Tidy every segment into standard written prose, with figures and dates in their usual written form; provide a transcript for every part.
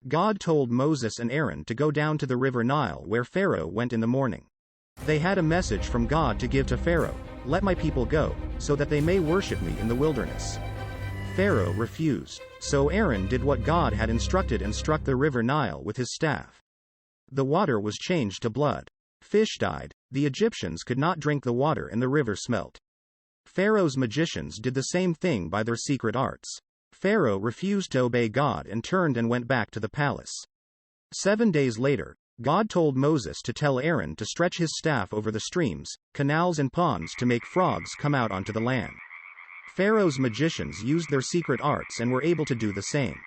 God told Moses and Aaron to go down to the river Nile where Pharaoh went in the morning. They had a message from God to give to Pharaoh: "Let my people go, so that they may worship me in the wilderness." Pharaoh refused, so Aaron did what God had instructed and struck the river Nile with his staff. The water was changed to blood. Fish died, the Egyptians could not drink the water and the river smelt. Pharaoh's magicians did the same thing by their secret arts. Pharaoh refused to obey God and turned and went back to the palace. 7 days later, God told Moses to tell Aaron to stretch his staff over the streams, canals and ponds to make frogs come out onto the land. Pharaoh's magicians used their secret arts and were able to do the same.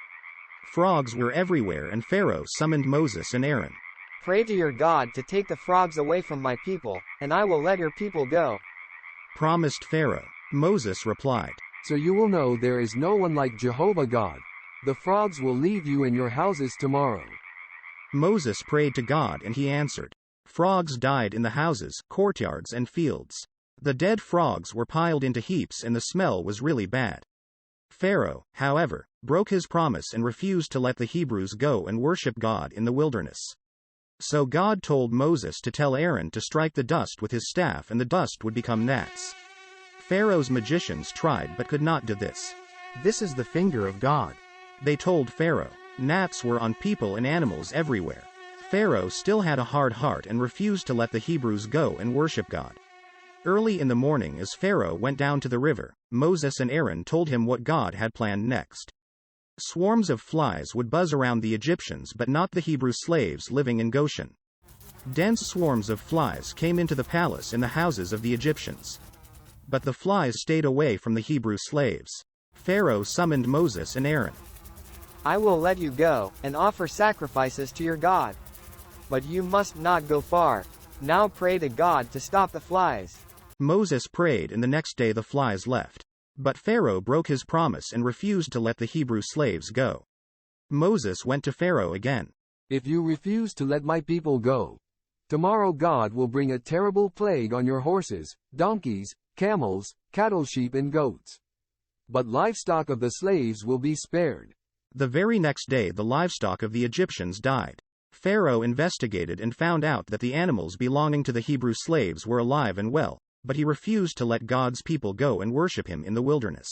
Frogs were everywhere and Pharaoh summoned Moses and Aaron. "Pray to your God to take the frogs away from my people, and I will let your people go," promised Pharaoh. Moses replied, "So you will know there is no one like Jehovah God. The frogs will leave you in your houses tomorrow." Moses prayed to God and he answered. Frogs died in the houses, courtyards and fields. The dead frogs were piled into heaps and the smell was really bad. Pharaoh, however, broke his promise and refused to let the Hebrews go and worship God in the wilderness. So God told Moses to tell Aaron to strike the dust with his staff and the dust would become gnats. Pharaoh's magicians tried but could not do this. "This is the finger of God," they told Pharaoh. Gnats were on people and animals everywhere. Pharaoh still had a hard heart and refused to let the Hebrews go and worship God. Early in the morning as Pharaoh went down to the river, Moses and Aaron told him what God had planned next. Swarms of flies would buzz around the Egyptians but not the Hebrew slaves living in Goshen. Dense swarms of flies came into the palace and the houses of the Egyptians. But the flies stayed away from the Hebrew slaves. Pharaoh summoned Moses and Aaron. "I will let you go, and offer sacrifices to your God. But you must not go far. Now pray to God to stop the flies." Moses prayed and the next day the flies left. But Pharaoh broke his promise and refused to let the Hebrew slaves go. Moses went to Pharaoh again. "If you refuse to let my people go, tomorrow God will bring a terrible plague on your horses, donkeys, camels, cattle, sheep and goats. But livestock of the slaves will be spared." The very next day the livestock of the Egyptians died. Pharaoh investigated and found out that the animals belonging to the Hebrew slaves were alive and well, but he refused to let God's people go and worship him in the wilderness.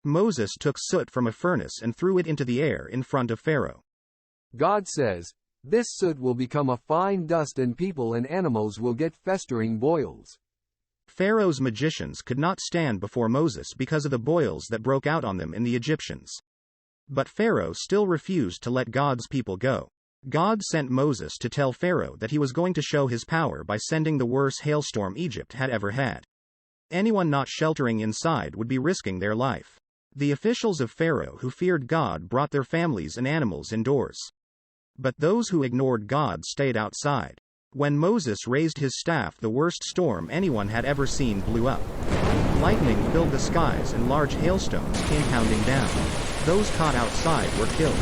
Moses took soot from a furnace and threw it into the air in front of Pharaoh. God says, "This soot will become a fine dust and people and animals will get festering boils." Pharaoh's magicians could not stand before Moses because of the boils that broke out on them and the Egyptians. But Pharaoh still refused to let God's people go. God sent Moses to tell Pharaoh that he was going to show his power by sending the worst hailstorm Egypt had ever had. Anyone not sheltering inside would be risking their life. The officials of Pharaoh who feared God brought their families and animals indoors. But those who ignored God stayed outside. When Moses raised his staff, the worst storm anyone had ever seen blew up. Lightning filled the skies and large hailstones came pounding down. Those caught outside were killed.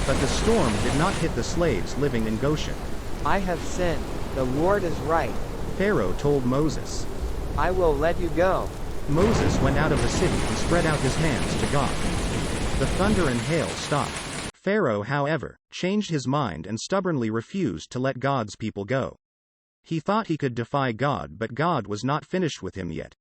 But the storm did not hit the slaves living in Goshen. "I have sinned. The Lord is right," Pharaoh told Moses. "I will let you go." Moses went out of the city and spread out his hands to God. The thunder and hail stopped. Pharaoh, however, changed his mind and stubbornly refused to let God's people go. He thought he could defy God, but God was not finished with him yet.